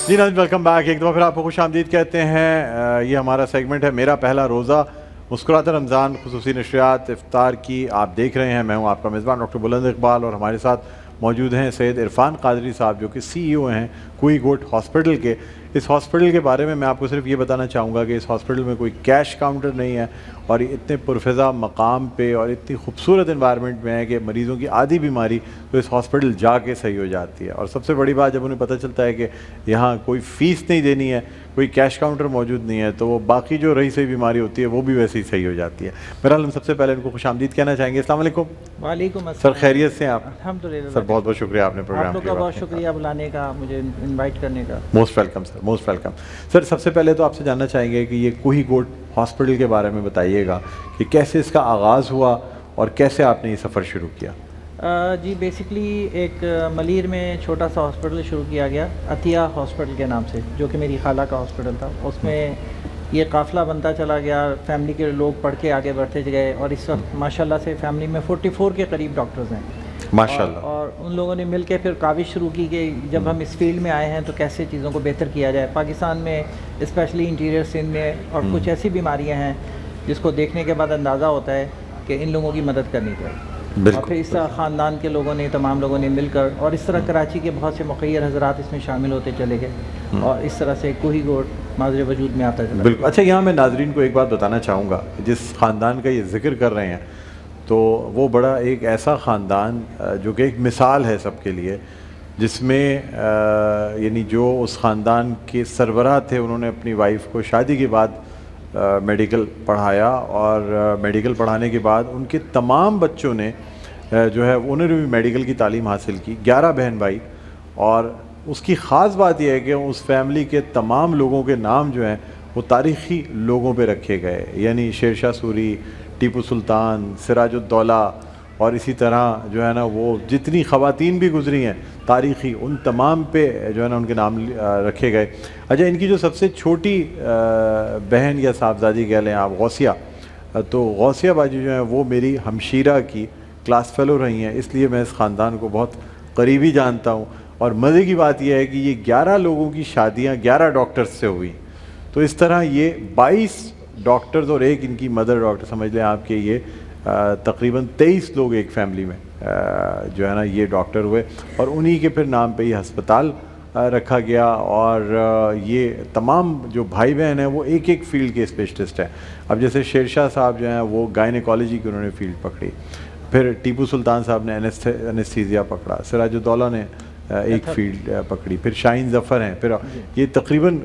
جی ناظرین welcome back, ایک دفعہ پھر آپ کو خوش آمدید کہتے ہیں۔ یہ ہمارا سیگمنٹ ہے میرا پہلا روزہ مسکراتا رمضان، خصوصی نشریات افطار کی آپ دیکھ رہے ہیں۔ میں ہوں آپ کا میزبان ڈاکٹر بلند اقبال، اور ہمارے ساتھ موجود ہیں سید عرفان قادری صاحب، جو کہ CEO ہیں کوئی گوٹ ہاسپٹل کے۔ اس ہاسپٹل کے بارے میں آپ کو صرف یہ بتانا چاہوں گا کہ اس ہاسپٹل میں کوئی کیش کاؤنٹر نہیں ہے، اور یہ اتنے پرفضا مقام پہ اور اتنی خوبصورت انوائرمنٹ میں ہے کہ مریضوں کی آدھی بیماری تو اس ہاسپٹل جا کے صحیح ہو جاتی ہے۔ اور سب سے بڑی بات جب انہیں پتہ چلتا ہے کہ یہاں کوئی فیس نہیں دینی ہے، کوئی کیش کاؤنٹر موجود نہیں ہے، تو وہ باقی جو رہی صحیح بیماری ہوتی ہے وہ بھی ویسے ہی صحیح ہو جاتی ہے۔ بہرحال ہم سب سے پہلے ان کو خوش آمدید کہنا چاہیں گے۔ السلام علیکم۔ وعلیکم السلام سر خیریت سے ہیں آپ؟ الحمدللہ سر بہت بہت شکریہ آپ نے آپ پروگرام لوگ کا بہت شکریہ بلانے کا، مجھے انوائٹ کرنے کا۔ Most welcome sir, most welcome sir. سب سے پہلے تو آپ سے جاننا چاہیں گے کہ یہ کوہی گوٹ ہاسپٹل کے بارے میں بتائیے گا کہ کیسے اس کا آغاز ہوا اور کیسے آپ نے یہ سفر شروع کیا؟ جی بیسکلی ایک ملیر میں چھوٹا سا ہاسپٹل شروع کیا گیا عطیہ ہاسپٹل کے نام سے، جو کہ میری خالہ کا ہاسپٹل تھا۔ اس میں یہ قافلہ بنتا چلا گیا، فیملی کے لوگ پڑھ کے آگے بڑھتے گئے، اور اس وقت ماشاءاللہ سے فیملی میں 44 کے قریب ڈاکٹرز ہیں ماشاءاللہ۔ اور ان لوگوں نے مل کے پھر کاوش شروع کی کہ جب ہم اس فیلڈ میں آئے ہیں تو کیسے چیزوں کو بہتر کیا جائے۔ پاکستان میں اسپیشلی انٹیریئر سندھ میں اور کچھ ایسی بیماریاں ہیں جس کو دیکھنے کے بعد اندازہ ہوتا ہے کہ ان لوگوں کی مدد کرنی چاہیے۔ اور پھر اس طرح خاندان کے لوگوں نے، تمام لوگوں نے مل کر، اور اس طرح کراچی کے بہت سے مخیر حضرات اس میں شامل ہوتے چلے گئے، اور اس طرح سے کوہی گوٹ ماضر وجود میں آتا چلا۔ بالکل۔ اچھا، یہاں میں ناظرین کو ایک بات بتانا چاہوں گا، جس خاندان کا یہ ذکر کر رہے ہیں تو وہ بڑا ایک ایسا خاندان جو کہ ایک مثال ہے سب کے لیے، جس میں یعنی جو اس خاندان کے سربراہ تھے، انہوں نے اپنی وائف کو شادی کے بعد میڈیکل پڑھایا، اور میڈیکل پڑھانے کے بعد ان کے تمام بچوں نے جو ہے انہوں نے بھی میڈیکل کی تعلیم حاصل کی، 11 بہن بھائی۔ اور اس کی خاص بات یہ ہے کہ اس فیملی کے تمام لوگوں کے نام جو ہیں وہ تاریخی لوگوں پہ رکھے گئے، یعنی شیر شاہ سوری، ٹیپو سلطان، سراج الدولہ، اور اسی طرح جو ہے نا وہ جتنی خواتین بھی گزری ہیں تاریخی، ان تمام پہ جو ہے نا ان کے نام رکھے گئے۔ اچھا، ان کی جو سب سے چھوٹی بہن یا صاحبزادی کہہ لیں آپ، غوثیہ، تو غوثیہ باجی جو ہیں وہ میری ہمشیرہ کی کلاس فیلو رہی ہیں، اس لیے میں اس خاندان کو بہت قریبی جانتا ہوں۔ اور مزے کی بات یہ ہے کہ یہ 11 لوگوں کی شادیاں 11 ڈاکٹرز سے ہوئی، تو اس طرح یہ 22 ڈاکٹرز اور ایک ان کی مدر ڈاکٹر، سمجھ لیں آپ کہ یہ تقریباً 23 لوگ ایک فیملی میں جو ہے نا یہ ڈاکٹر ہوئے، اور انہی کے پھر نام پہ یہ ہسپتال رکھا گیا۔ اور یہ تمام جو بھائی بہن ہیں وہ ایک ایک فیلڈ کے اسپیشلسٹ ہیں۔ اب جیسے شیر شاہ صاحب جو ہیں وہ گائنیکالوجی کی انہوں نے فیلڈ پکڑی، پھر ٹیپو سلطان صاحب نے انیستھیزیا پکڑا، سراج الدولہ نے ایک فیلڈ پکڑی، پھر شاہین ظفر ہیں، پھر یہ تقریباً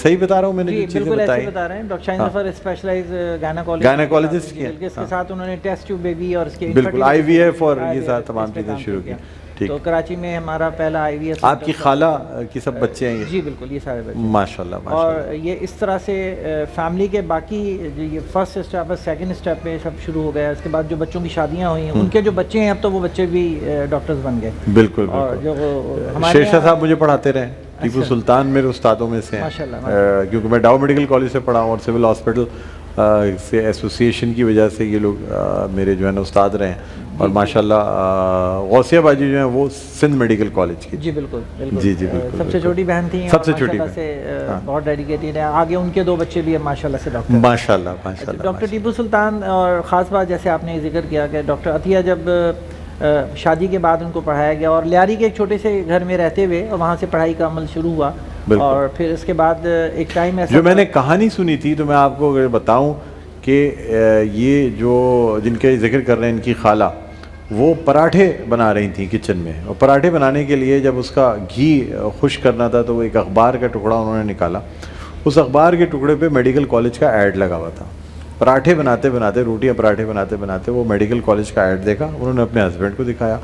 صحیح بتا رہا ہوں میں نے جو چیزیں بتائی؟ ایسے بتا رہے ہیں ڈاکٹر شاہین ظفر اسپیشلائز گائنیکالوجسٹ کی، اس کے ساتھ انہوں نے ٹیسٹ ٹیوب بیبی اور اس کے بالکل IVF اور یہ سارا تمام چیزیں شروع کی۔ تو کراچی میں ہمارا پہلا IVF۔ آپ کی خالہ کی سب بچے ہیں یہ؟ جی بالکل، یہ سارے بچے ماشاءاللہ۔ اور یہ اس طرح سے فیملی کے باقی یہ فرسٹ اسٹیپ ہے، سیکنڈ اسٹیپ پہ سب شروع ہو گیا۔ اس کے بعد جو بچوں کی شادیاں ہوئی ہیں، ان کے جو بچے ہیں اب تو وہ بچے بھی ڈاکٹرز بن گئے۔ بالکل اور جو شیر شاہ صاحب مجھے پڑھاتے رہے، ٹیپو سلطان میرے استادوں میں سے ہیں، کیونکہ میں ڈاؤ میڈیکل کالج سے پڑھا ہوں، اور سول ہاسپٹل سے ایسوسیشن کی وجہ سے یہ لوگ میرے جو ہے نا استاد رہے ہیں۔ اور ماشاءاللہ غوثیہ باجی جو ہیں وہ سندھ میڈیکل کالج کی، جی بالکل بالکل، جی جی بالکل، سب سے چھوٹی بہن تھیں، سب سے چھوٹی سے بہت ڈیڈیکیٹڈ ہیں۔ آگے ان کے 2 بچے بھی ہیں ماشاءاللہ سے ڈاکٹر، ماشاءاللہ ماشاءاللہ۔ ڈاکٹر ٹیپو سلطان، اور خاص بات جیسے آپ نے ذکر کیا کہ ڈاکٹر عطیہ جب شادی کے بعد ان کو پڑھایا گیا، اور لیاری کے ایک چھوٹے سے گھر میں رہتے ہوئے اور وہاں سے پڑھائی کا عمل شروع ہوا، اور پھر اس کے بعد ایک ٹائم ایسا جو میں نے کہانی سنی تھی، تو میں آپ کو اگر بتاؤں کہ یہ جو جن کے ذکر کر رہے ہیں ان کی خالہ، وہ پراٹھے بنا رہی تھیں کچن میں، اور پراٹھے بنانے کے لیے جب اس کا گھی خشک کرنا تھا تو وہ ایک اخبار کا ٹکڑا انہوں نے نکالا، اس اخبار کے ٹکڑے پہ میڈیکل کالج کا ایڈ لگا ہوا تھا۔ پراٹھے بناتے بناتے، روٹیاں پراٹھے بناتے بناتے وہ میڈیکل کالج کا ایڈ دیکھا، انہوں نے اپنے ہسبینڈ کو دکھایا،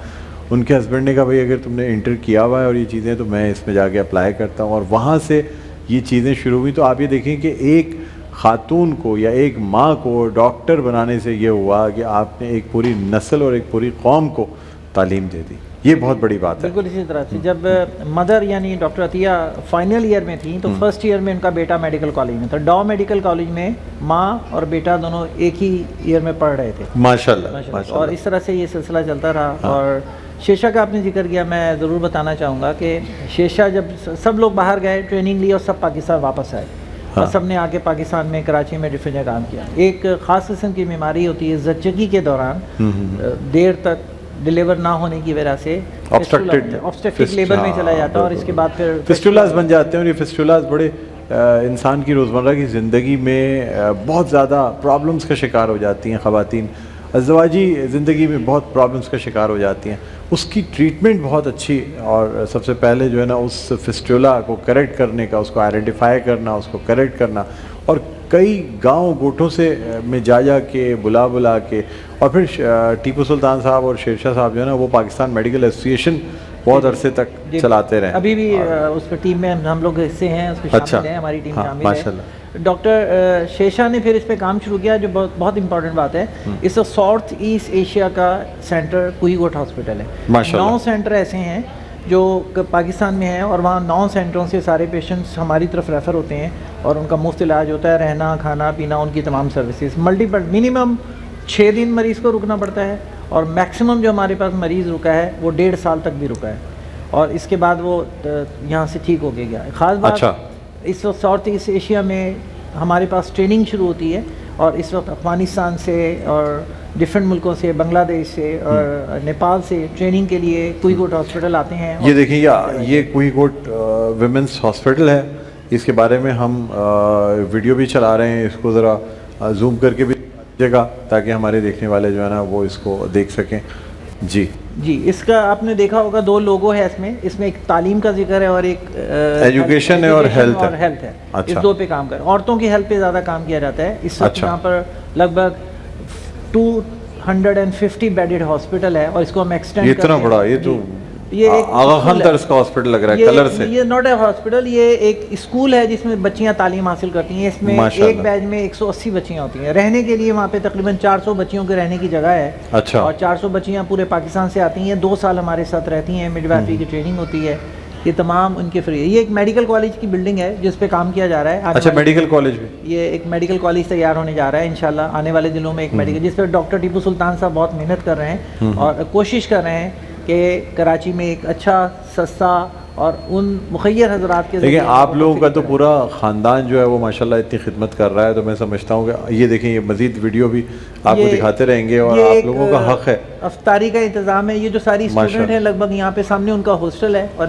ان کے ہسبینڈ نے کہا بھائی اگر تم نے انٹر کیا ہوا ہے اور یہ چیزیں تو میں اس میں جا کے اپلائی کرتا ہوں، اور وہاں سے یہ چیزیں شروع ہوئی۔ تو آپ یہ دیکھیں کہ ایک خاتون کو یا ایک ماں کو ڈاکٹر بنانے سے یہ ہوا کہ آپ نے ایک پوری نسل اور ایک پوری قوم کو تعلیم دے دی، یہ بہت بڑی بات ہے۔ بالکل اسی طرح سے جب مدر یعنی ڈاکٹر عطیہ فائنل ایئر میں تھیں تو فرسٹ ایئر میں ان کا بیٹا میڈیکل کالج میں تھا، ڈاؤ میڈیکل کالج میں ماں اور بیٹا دونوں ایک ہی ایئر میں پڑھ رہے تھے، ماشاءاللہ۔ اور اس طرح سے یہ سلسلہ چلتا رہا۔ اور شیشہ کا آپ نے ذکر کیا، میں ضرور بتانا چاہوں گا کہ شیشہ جب سب لوگ باہر گئے ٹریننگ لی اور سب پاکستان واپس آئے اور سب نے آ کے پاکستان میں کراچی میں ڈفرینٹ جگہ کام کیا. ایک خاص قسم کی بیماری ہوتی ہے زچگی کے دوران دیر تک ڈیلیور نہ ہونے کی وجہ سے آبسٹرکٹڈ لیبر میں چلا جاتا ہے اور اس کے بعد پھر فسٹولاز بن جاتے ہیں. اور یہ فسٹولاز بڑے انسان کی روزمرہ کی زندگی میں بہت زیادہ پرابلمس کا شکار ہو جاتی ہیں. خواتین ازدواجی زندگی میں بہت پرابلمس کا شکار ہو جاتی ہیں. اس کی ٹریٹمنٹ بہت اچھی، اور سب سے پہلے جو ہے نا اس فسٹولا کو کریکٹ کرنے کا، اس کو آئیڈینٹیفائی کرنا، اس کو کریکٹ کرنا، اور کئی گاؤں گوٹھوں سے میں جا کے بلا کے، اور پھر ٹیپو سلطان صاحب اور شیر شاہ صاحب جو ہے نا وہ پاکستان میڈیکل ایسوسیشن بہت عرصے تک چلاتے رہے. ابھی بھی اس پہ ٹیم میں ہم لوگ حصے ہیں، اس پہ شامل ہیں، ہماری ٹیم شامل ہے. ماشاءاللہ. ڈاکٹر شیشا نے پھر اس پہ کام شروع کیا جو بہت امپورٹنٹ بات ہے. اس ساؤتھ ایسٹ ایشیا کا سینٹر کوئی گوٹ ہاسپٹل ہے. 9 سینٹر ایسے ہیں جو پاکستان میں ہیں، اور وہاں 9 سینٹروں سے سارے پیشنٹس ہماری طرف ریفر ہوتے ہیں اور ان کا مفت علاج ہوتا ہے، رہنا کھانا پینا ان کی تمام سروسز. ملٹیپل منیمم 6 دن مریض کو رکنا پڑتا ہے، اور میکسیمم جو ہمارے پاس مریض رکا ہے وہ 1.5 سال تک بھی رکا ہے، اور اس کے بعد وہ یہاں سے ٹھیک ہو کے گیا. خاص بات اس وقت ساؤتھ ایسٹ ایشیا میں ہمارے پاس ٹریننگ شروع ہوتی ہے، اور اس وقت افغانستان سے اور ڈفرینٹ ملکوں سے، بنگلہ دیش سے اور نیپال سے ٹریننگ کے لیے کوئی کوٹ ہاسپٹل آتے ہیں. یہ دیکھیں یہ کوئی کوٹ ویمنس ہاسپٹل ہے، اس کے بارے میں ہم ویڈیو بھی چلا رہے ہیں. اس کو ذرا زوم کر کے بھی دیجیے گا تاکہ ہمارے دیکھنے والے جو ہے نا وہ اس کو دیکھ سکیں. جی اس کا آپ نے دیکھا ہوگا 2 لوگو ہے اس میں ایک تعلیم کا ذکر ہے اور ایک ایجوکیشن ہے اور ہیلتھ ہے. اس 2 پہ کام کر عورتوں کی ہیلتھ پہ زیادہ کام کیا جاتا ہے. اس وقت یہاں پر لگ بھگ 250 بیڈڈ ہاسپٹل ہے، اور اس کو ہم ایکسٹینڈ کرتے ہیں. اتنا بڑا، یہ تو آغا خان طرز کا ہاسپٹل لگ رہا ہے کلر سے. یہ ناٹ اے ہاسپٹل، یہ ایک اسکول ہے جس میں بچیاں تعلیم حاصل کرتی ہیں. اس میں ایک بیچ میں 180 بچیاں ہوتی ہیں. رہنے کے لیے وہاں پہ تقریباً 400 بچیوں کے رہنے کی جگہ ہے. اور 400 بچیاں پورے پاکستان سے آتی ہیں، 2 سال ہمارے ساتھ رہتی ہیں، مڈ وائفری کی ٹریننگ ہوتی ہے. یہ تمام ان کے فری. یہ ایک میڈیکل کالج کی بلڈنگ ہے جس پہ کام کیا جا رہا ہے. اچھا، میڈیکل کالج بھی یہ ایک میڈیکل کالج تیار ہونے جا رہا ہے انشاءاللہ آنے والے دنوں میں. ایک میڈیکل جس پہ ڈاکٹر ٹیپو سلطان صاحب بہت محنت کر رہے ہیں اور کوشش کر رہے ہیں کہ کراچی میں ایک اچھا سستا اور ان مخیر حضرات کے دیکھیں آپ لوگوں کا تو پورا خاندان جو ہے وہ ماشاءاللہ اتنی خدمت کر رہا ہے، تو میں سمجھتا ہوں کہ یہ دیکھیں یہ مزید ویڈیو بھی آپ کو دکھاتے رہیں گے، اور آپ لوگوں کا حق ہے. افطاری کا انتظام ہے. یہ جو ساری اسٹوڈنٹ ہیں لگ بھگ یہاں پہ سامنے ان کا ہاسٹل ہے، اور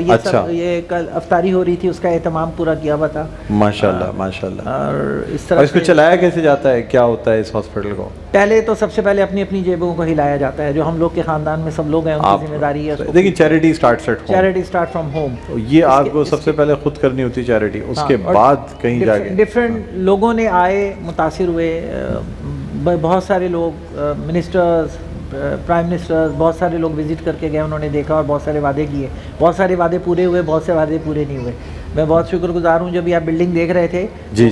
یہ کل افطاری ہو رہی تھی، اس کا اہتمام پورا کیا ہوا تھا. ماشاءاللہ. اور اس طرح اس کو چلایا کیسے جاتا ہے، کیا ہوتا ہے اس ہاسپٹل کو؟ پہلے تو سب سے پہلے اپنی جیبوں کو ہلایا جاتا ہے. جو ہم لوگ کے خاندان میں سب لوگ ہیں ان کی ذمہ داری ہے. دیکھیں چیریٹی اسٹارٹ فرام ہوم. یہ آپ کو سب سے پہلے خود کرنی ہوتی ہے چیریٹی، اس کے بعد کہیں جا کے ڈفرینٹ لوگوں نے آئے، متاثر ہوئے. بہت سارے لوگ منسٹرز، پرائم منسٹرز، بہت سارے لوگ وزٹ کر کے گئے. انہوں نے دیکھا اور بہت سارے وعدے کیے. بہت سارے وعدے پورے ہوئے، بہت سے وعدے پورے نہیں ہوئے. میں بہت شکر گزار ہوں. جب یہ آپ بلڈنگ دیکھ رہے تھے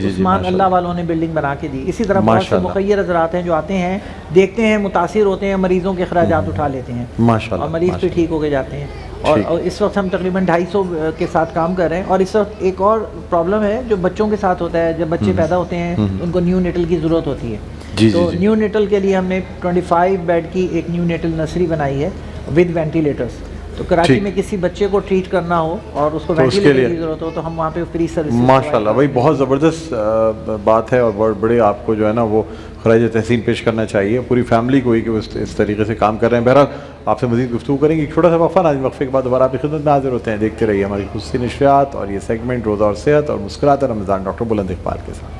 عثمان اللہ والوں نے بلڈنگ بنا کے دی. اسی طرح بہت سے مخیر حضرات ہیں جو آتے ہیں، دیکھتے ہیں، متاثر ہوتے ہیں، مریضوں کے اخراجات اٹھا لیتے ہیں اور مریض پہ ٹھیک ہو کے جاتے ہیں. اور اس وقت ہم تقریباً 250 کے ساتھ کام کر رہے ہیں. اور اس وقت ایک اور پرابلم ہے جو بچوں کے ساتھ ہوتا ہے. جب بچے پیدا ہوتے ہیں ان کو نیو نیٹل کی ضرورت ہوتی ہے. تو نیو نیٹل کے لیے ہم نے 25 بیڈ کی ایک نیو نیٹل نرسری بنائی ہے ود وینٹیلیٹرز. تو کراچی میں کسی بچے کو ٹریٹ کرنا ہو اور اس کو وینٹیلیٹر کی ضرورت ہو تو ہم وہاں پہ فری سروس. ماشاءاللہ بھائی بہت زبردست بات ہے، اور بڑے آپ کو جو ہے نا وہ خراج تحسین پیش کرنا چاہیے پوری فیملی کو ہی کہ وہ اس طریقے سے کام کر رہے ہیں. بہرحال آپ سے مزید گفتگو کریں گے. ایک چھوٹا سا وقفہ، وقفے کے بعد دوبارہ آپ کی خدمت میں حاضر ہوتے ہیں. دیکھتے رہیے ہماری خصوصی نشریات اور یہ سیگمنٹ روزہ اور صحت اور مسکراتا رمضان ڈاکٹر بلند اقبال کے ساتھ.